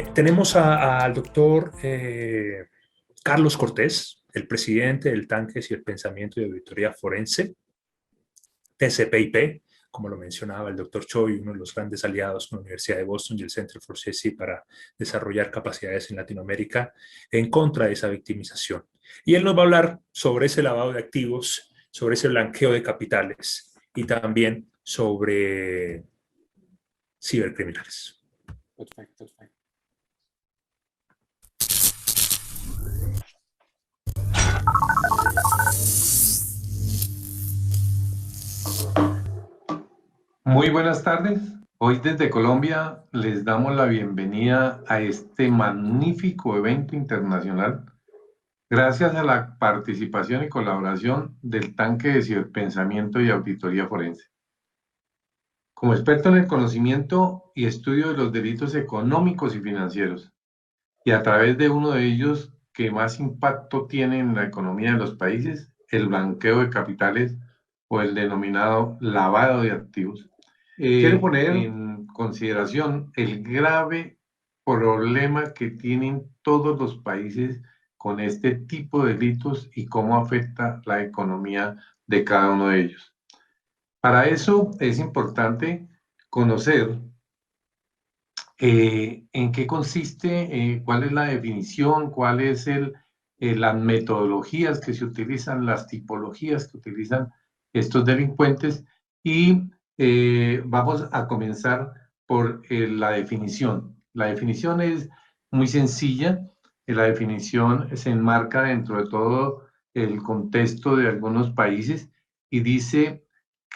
Tenemos al doctor Carlos Cortés, el presidente del Tanques y el Pensamiento y Auditoría Forense, TCP/IP, como lo mencionaba el doctor Choi, uno de los grandes aliados con la Universidad de Boston y el Center for Safety para desarrollar capacidades en Latinoamérica en contra de esa victimización. Y él nos va a hablar sobre ese lavado de activos, sobre ese blanqueo de capitales y también sobre cibercriminales. Perfecto. Muy buenas tardes. Hoy desde Colombia les damos la bienvenida a este magnífico evento internacional gracias a la participación y colaboración del Tanque de Ciberpensamiento y Auditoría Forense. Como experto en el conocimiento y estudio de los delitos económicos y financieros, y a través de uno de ellos que más impacto tiene en la economía de los países, el blanqueo de capitales o el denominado lavado de activos, quiero poner en consideración el grave problema que tienen todos los países con este tipo de delitos y cómo afecta la economía de cada uno de ellos. Para eso es importante conocer en qué consiste, cuál es la definición, cuáles son las metodologías que se utilizan, las tipologías que utilizan estos delincuentes y vamos a comenzar por la definición. La definición es muy sencilla, la definición se enmarca dentro de todo el contexto de algunos países y dice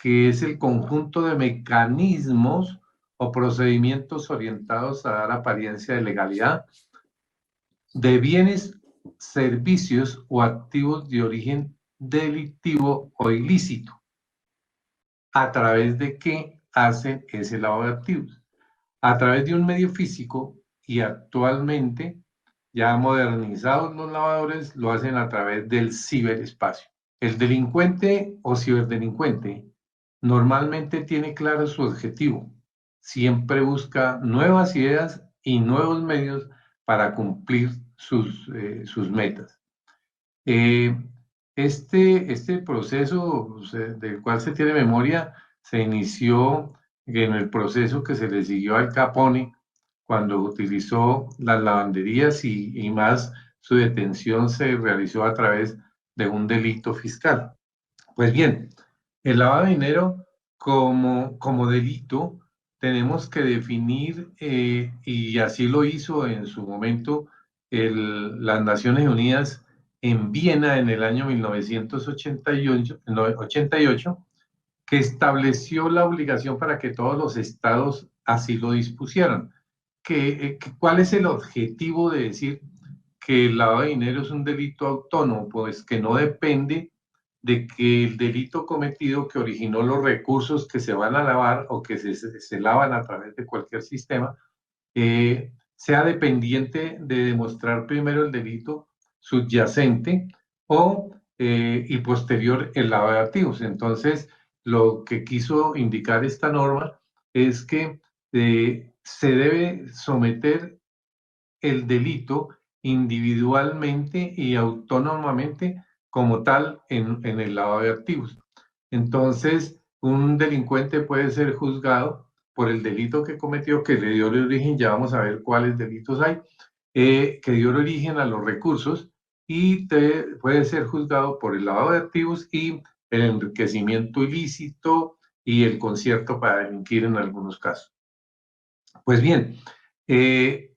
que es el conjunto de mecanismos o procedimientos orientados a dar apariencia de legalidad de bienes, servicios o activos de origen delictivo o ilícito, a través de qué hacen ese lavado de activos. A través de un medio físico y actualmente ya modernizados los lavadores lo hacen a través del ciberespacio. El delincuente o ciberdelincuente normalmente tiene claro su objetivo. Siempre busca nuevas ideas y nuevos medios para cumplir sus metas. Este proceso del cual se tiene memoria se inició en el proceso que se le siguió al Capone cuando utilizó las lavanderías y más su detención se realizó a través de un delito fiscal. Pues bien, el lavado de dinero como delito tenemos que definir, y así lo hizo en su momento las Naciones Unidas en Viena en el año 1988, que estableció la obligación para que todos los estados así lo dispusieran. ¿Cuál es el objetivo de decir que el lavado de dinero es un delito autónomo? Pues que no depende de que el delito cometido que originó los recursos que se van a lavar o que se lavan a través de cualquier sistema, sea dependiente de demostrar primero el delito subyacente y posterior el lavado de activos. Entonces, lo que quiso indicar esta norma es que se debe someter el delito individualmente y autónomamente como tal en el lavado de activos. Entonces, un delincuente puede ser juzgado por el delito que cometió, que le dio el origen, ya vamos a ver cuáles delitos hay, que dio el origen a los recursos y puede ser juzgado por el lavado de activos y el enriquecimiento ilícito y el concierto para delinquir en algunos casos. Pues bien, ese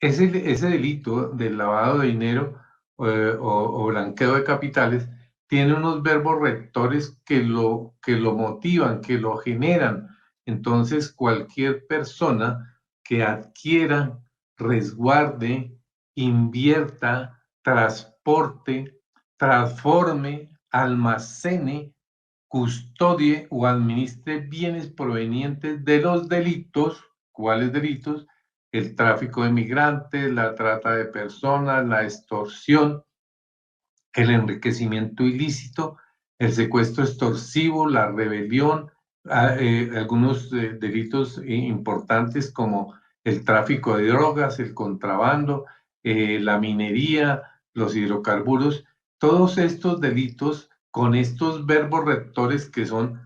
delito del lavado de dinero o blanqueo de capitales tiene unos verbos rectores que lo motivan, que lo generan. Entonces, cualquier persona que adquiera, resguarde, invierta, transporte, transforme, almacene, custodie o administre bienes provenientes de los delitos. ¿Cuáles delitos? El tráfico de migrantes, la trata de personas, la extorsión, el enriquecimiento ilícito, el secuestro extorsivo, la rebelión, algunos delitos importantes como el tráfico de drogas, el contrabando, la minería, los hidrocarburos, todos estos delitos con estos verbos rectores que son,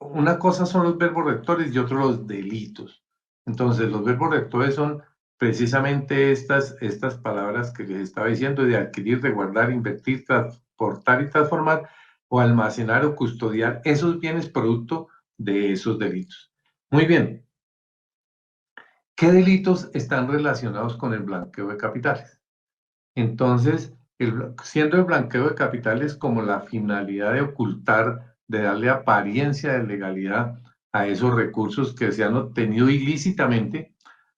una cosa son los verbos rectores y otro los delitos. Entonces, los verbos rectores son precisamente estas palabras que les estaba diciendo, de adquirir, resguardar, invertir, transportar y transformar, o almacenar o custodiar esos bienes producto de esos delitos. Muy bien. ¿Qué delitos están relacionados con el blanqueo de capitales? Entonces, siendo el blanqueo de capitales como la finalidad de ocultar, de darle apariencia de legalidad a esos recursos que se han obtenido ilícitamente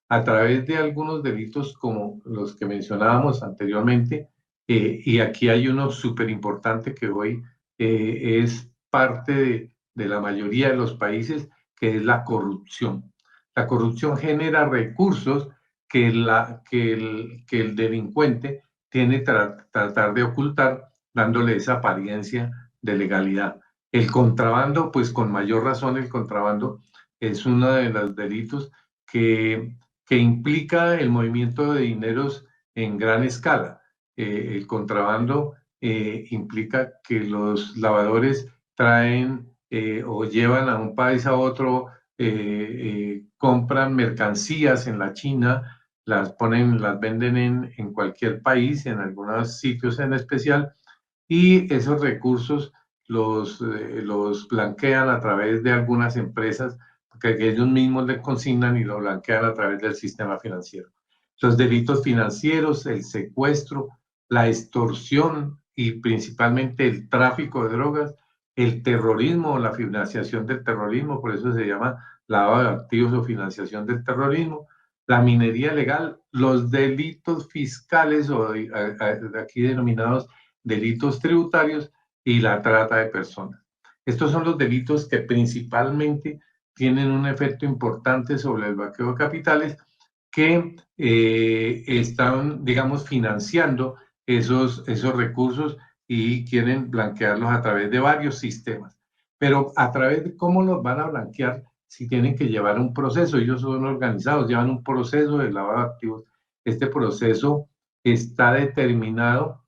a través de algunos delitos como los que mencionábamos anteriormente, y aquí hay uno súper importante que hoy es parte de la mayoría de los países, que es la corrupción. La corrupción genera recursos que el delincuente tiene que tratar de ocultar, dándole esa apariencia de legalidad. El contrabando, pues con mayor razón, el contrabando es uno de los delitos que implica el movimiento de dineros en gran escala. El contrabando implica que los lavadores traen o llevan a un país a otro, compran mercancías en la China, las ponen, las venden en cualquier país, en algunos sitios en especial, y esos recursos los blanquean a través de algunas empresas que ellos mismos le consignan y lo blanquean a través del sistema financiero. Los delitos financieros, el secuestro, la extorsión y principalmente el tráfico de drogas, el terrorismo o la financiación del terrorismo, por eso se llama lavado de activos o financiación del terrorismo, la minería legal, los delitos fiscales o aquí denominados delitos tributarios y la trata de personas. Estos son los delitos que principalmente tienen un efecto importante sobre el blanqueo de capitales, que están, digamos, financiando esos recursos y quieren blanquearlos a través de varios sistemas. Pero a través de cómo los van a blanquear, si tienen que llevar un proceso, ellos son organizados, llevan un proceso de lavado de activos. Este proceso está determinado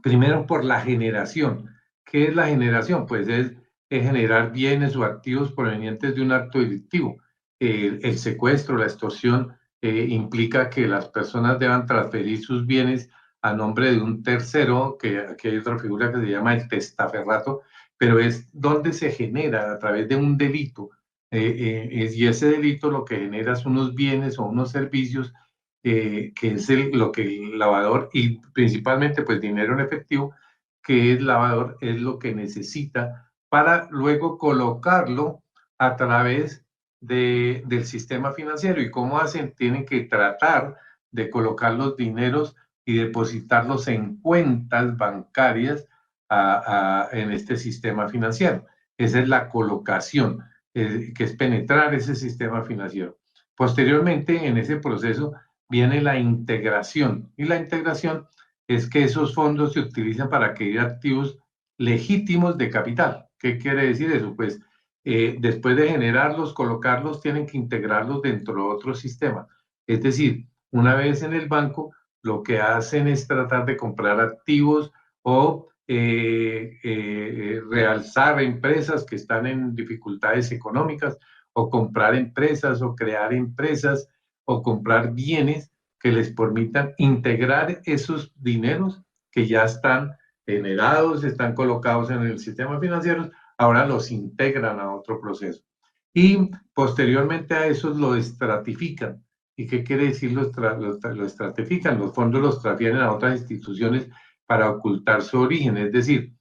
primero por la generación. ¿Qué es la generación? Pues es generar bienes o activos provenientes de un acto delictivo. El secuestro, la extorsión, implica que las personas deban transferir sus bienes a nombre de un tercero, que aquí hay otra figura que se llama el testaferrato, pero es donde se genera a través de un delito, y ese delito lo que genera son unos bienes o unos servicios, que es lo que el lavador, y principalmente pues dinero en efectivo, que el lavador es lo que necesita para luego colocarlo a través del sistema financiero. ¿Y cómo hacen? Tienen que tratar de colocar los dineros y depositarlos en cuentas bancarias en este sistema financiero. Esa es la colocación, que es penetrar ese sistema financiero. Posteriormente, en ese proceso, viene la integración. Y la integración es que esos fondos se utilizan para adquirir activos legítimos de capital. ¿Qué quiere decir eso? Pues después de generarlos, colocarlos, tienen que integrarlos dentro de otro sistema. Es decir, una vez en el banco, lo que hacen es tratar de comprar activos o realzar empresas que están en dificultades económicas, o comprar empresas o crear empresas o comprar bienes que les permitan integrar esos dineros que ya están generados, están colocados en el sistema financiero, ahora los integran a otro proceso. Y posteriormente a eso lo estratifican. ¿Y qué quiere decir lo estratifican? Los fondos los transfieren a otras instituciones para ocultar su origen. Es decir,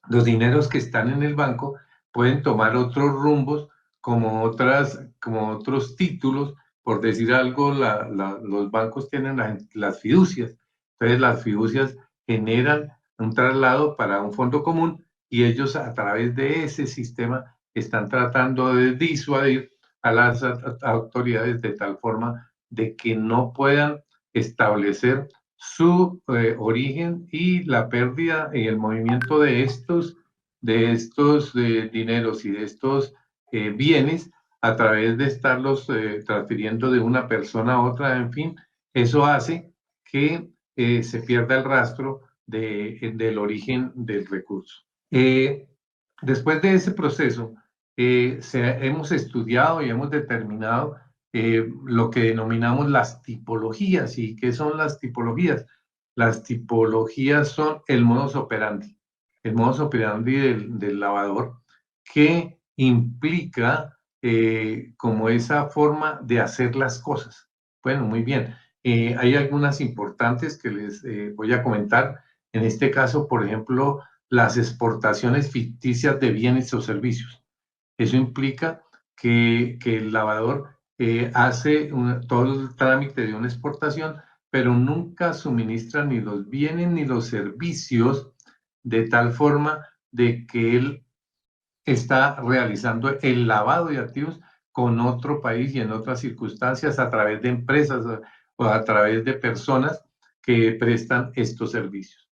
los dineros que están en el banco pueden tomar otros rumbos, como otros títulos. Por decir algo, los bancos tienen las fiducias. Entonces, las fiducias generan un traslado para un fondo común, y ellos, a través de ese sistema, están tratando de disuadir a las autoridades de tal forma de que no puedan establecer su origen y la pérdida y el movimiento de estos dineros y de estos bienes a través de estarlos transfiriendo de una persona a otra, en fin, eso hace que se pierda el rastro del origen del recurso. Después de ese proceso, hemos estudiado y hemos determinado lo que denominamos las tipologías. ¿Y qué son las tipologías? Las tipologías son el modus operandi del lavador, que implica como esa forma de hacer las cosas. Bueno, muy bien. Hay algunas importantes que les voy a comentar. En este caso, por ejemplo, las exportaciones ficticias de bienes o servicios. Eso implica que el lavador hace todo el trámite de una exportación, pero nunca suministra ni los bienes ni los servicios de tal forma de que él está realizando el lavado de activos con otro país y en otras circunstancias a través de empresas o a través de personas que prestan estos servicios.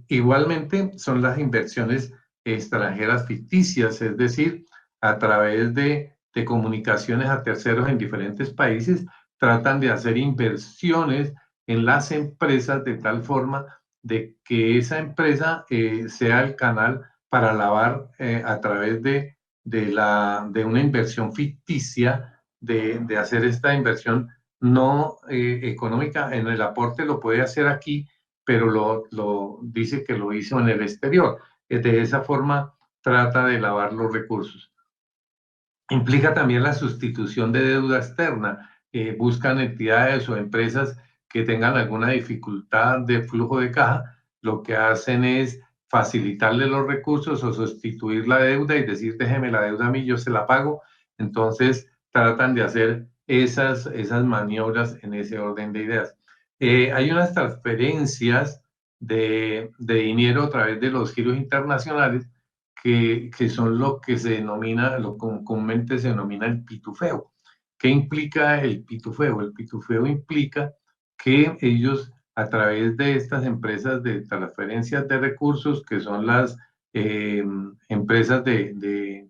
Igualmente son las inversiones extranjeras ficticias, es decir, a través de comunicaciones a terceros en diferentes países, tratan de hacer inversiones en las empresas de tal forma de que esa empresa sea el canal para lavar a través de una inversión ficticia, de hacer esta inversión no económica. En el aporte lo puede hacer aquí, pero lo dice que lo hizo en el exterior. De esa forma trata de lavar los recursos. Implica también la sustitución de deuda externa. Buscan entidades o empresas que tengan alguna dificultad de flujo de caja. Lo que hacen es facilitarle los recursos o sustituir la deuda y decir, déjeme la deuda a mí, yo se la pago. Entonces, tratan de hacer esas maniobras en ese orden de ideas. Hay unas transferencias de dinero a través de los giros internacionales que son lo que se denomina, lo comúnmente se denomina el pitufeo. ¿Qué implica el pitufeo? El pitufeo implica que ellos, a través de estas empresas de transferencias de recursos, que son las empresas de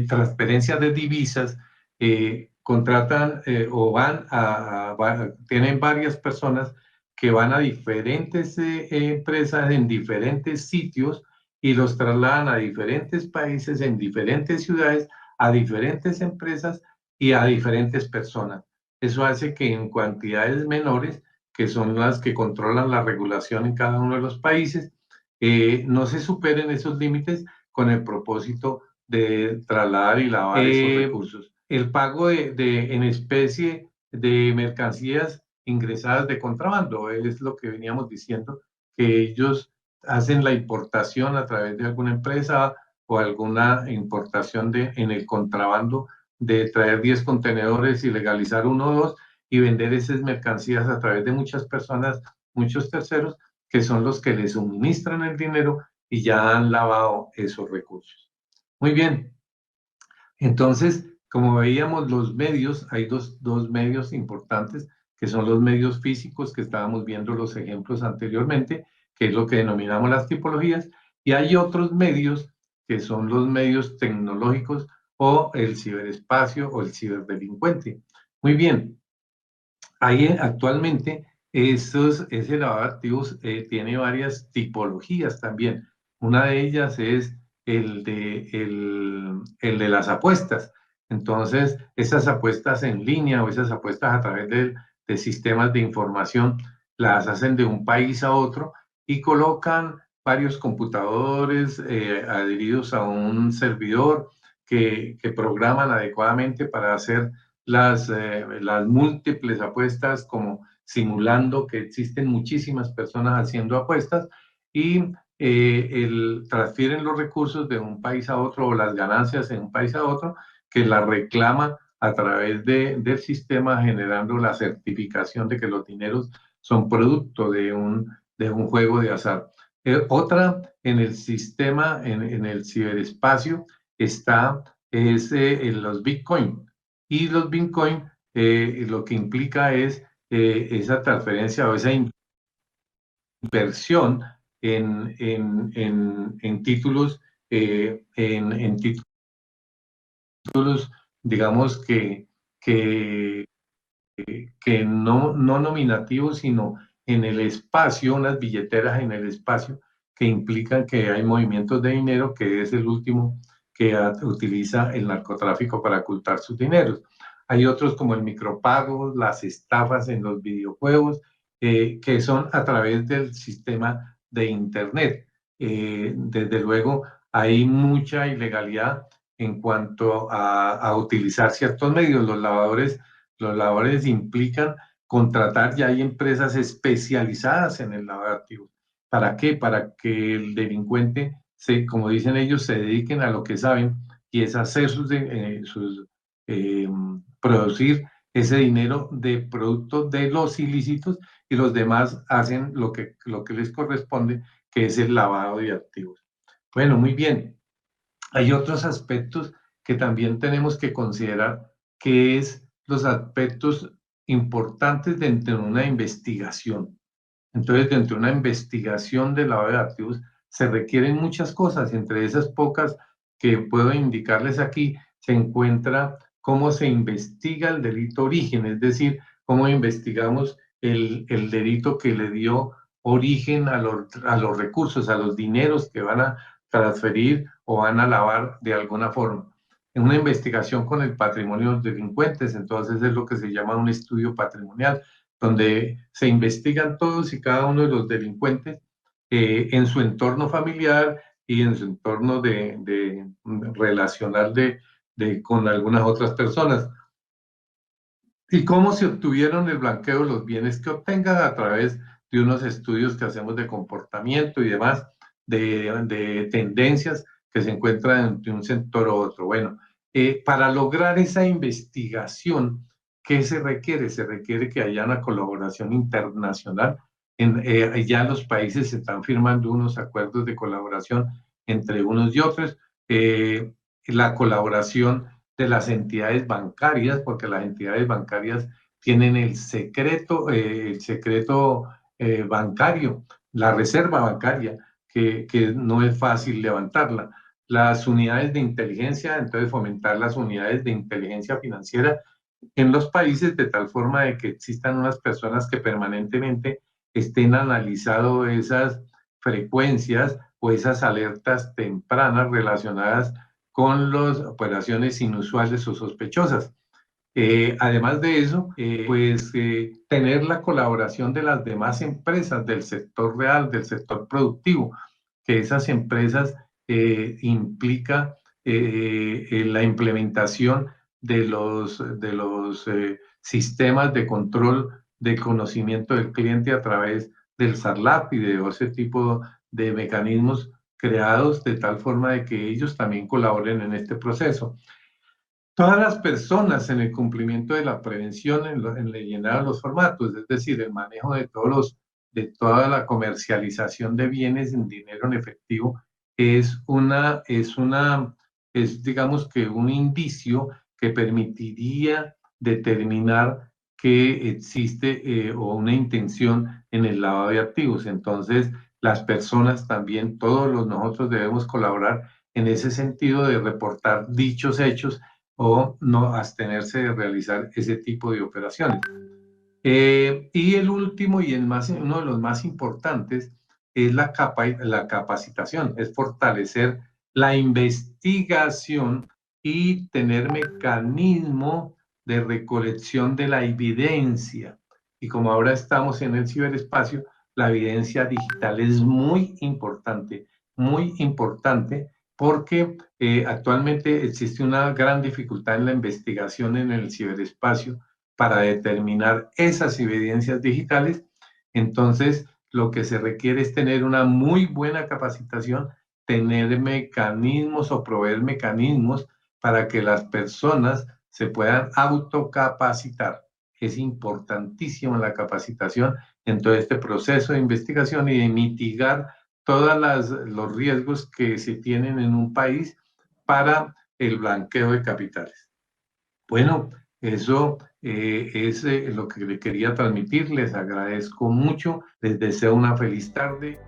transferencias de divisas, contratan o tienen varias personas que van a diferentes empresas en diferentes sitios y los trasladan a diferentes países, en diferentes ciudades, a diferentes empresas y a diferentes personas. Eso hace que en cantidades menores, que son las que controlan la regulación en cada uno de los países, no se superen esos límites con el propósito de trasladar y lavar esos recursos. El pago en especie de mercancías ingresadas de contrabando es lo que veníamos diciendo, que ellos hacen la importación a través de alguna empresa o alguna importación en el contrabando de traer 10 contenedores y legalizar uno o dos y vender esas mercancías a través de muchas personas, muchos terceros, que son los que les suministran el dinero y ya han lavado esos recursos. Muy bien. Entonces, como veíamos, los medios, hay dos medios importantes, que son los medios físicos, que estábamos viendo los ejemplos anteriormente, que es lo que denominamos las tipologías, y hay otros medios, que son los medios tecnológicos o el ciberespacio o el ciberdelincuente. Muy bien, ahí actualmente ese lavado de activos tiene varias tipologías también. Una de ellas es el de las apuestas. Entonces, esas apuestas en línea o esas apuestas a través de sistemas de información las hacen de un país a otro y colocan varios computadores adheridos a un servidor que programan adecuadamente para hacer las múltiples apuestas, como simulando que existen muchísimas personas haciendo apuestas y transfieren los recursos de un país a otro o las ganancias en un país a otro, que la reclama a través del sistema, generando la certificación de que los dineros son producto de un juego de azar. Otra en el sistema, en el ciberespacio, es los Bitcoin. Y los Bitcoin lo que implica es esa transferencia o esa inversión en títulos, en títulos digamos que no nominativos, sino en el espacio, unas billeteras en el espacio que implican que hay movimientos de dinero, que es el último que utiliza el narcotráfico para ocultar sus dineros. Hay otros como el micropago, las estafas en los videojuegos, que son a través del sistema de Internet. Desde luego, hay mucha ilegalidad en cuanto a utilizar ciertos medios. Los lavadores implican contratar, ya hay empresas especializadas en el lavado de activos. ¿Para qué? Para que el delincuente, como dicen ellos, se dediquen a lo que saben, y es hacer producir ese dinero de producto de los ilícitos, y los demás hacen lo que les corresponde, que es el lavado de activos. Bueno, muy bien. Hay otros aspectos que también tenemos que considerar, que es los aspectos importantes dentro de una investigación. Entonces, dentro de una investigación de lavado de activos se requieren muchas cosas. Entre esas pocas que puedo indicarles aquí, se encuentra cómo se investiga el delito origen, es decir, cómo investigamos el delito que le dio origen a los recursos, a los dineros que van a transferir o van a lavar de alguna forma. En una investigación con el patrimonio de los delincuentes, entonces es lo que se llama un estudio patrimonial, donde se investigan todos y cada uno de los delincuentes en su entorno familiar y en su entorno relacional con algunas otras personas. Y cómo se obtuvieron el blanqueo de los bienes que obtengan a través de unos estudios que hacemos de comportamiento y demás, de tendencias que se encuentran entre un sector u otro. Bueno, para lograr esa investigación, ¿qué se requiere? Se requiere que haya una colaboración internacional. Ya los países se están firmando unos acuerdos de colaboración entre unos y otros. La colaboración de las entidades bancarias, porque las entidades bancarias tienen el secreto bancario, la reserva bancaria, que no es fácil levantarla. Las unidades de inteligencia, entonces fomentar las unidades de inteligencia financiera en los países de tal forma de que existan unas personas que permanentemente estén analizando esas frecuencias o esas alertas tempranas relacionadas con las operaciones inusuales o sospechosas. Además de eso, tener la colaboración de las demás empresas del sector real, del sector productivo, que esas empresas implica la implementación de los sistemas de control de conocimiento del cliente a través del SARLAP y de ese tipo de mecanismos creados de tal forma de que ellos también colaboren en este proceso. Todas las personas en el cumplimiento de la prevención, en llenar los formatos, es decir, el manejo de toda la comercialización de bienes en dinero en efectivo, es digamos que un indicio que permitiría determinar que existe o una intención en el lavado de activos. Entonces, las personas también, nosotros debemos colaborar en ese sentido de reportar dichos hechos o no abstenerse de realizar ese tipo de operaciones. Y el último y uno de los más importantes es la capacitación, es fortalecer la investigación y tener mecanismo de recolección de la evidencia. Y como ahora estamos en el ciberespacio, la evidencia digital es muy importante, porque actualmente existe una gran dificultad en la investigación en el ciberespacio para determinar esas evidencias digitales. Entonces, lo que se requiere es tener una muy buena capacitación, tener mecanismos o proveer mecanismos para que las personas se puedan autocapacitar. Es importantísimo la capacitación en todo este proceso de investigación y de mitigar todos los riesgos que se tienen en un país para el blanqueo de capitales. Bueno, eso es lo que le quería transmitir. Les agradezco mucho. Les deseo una feliz tarde.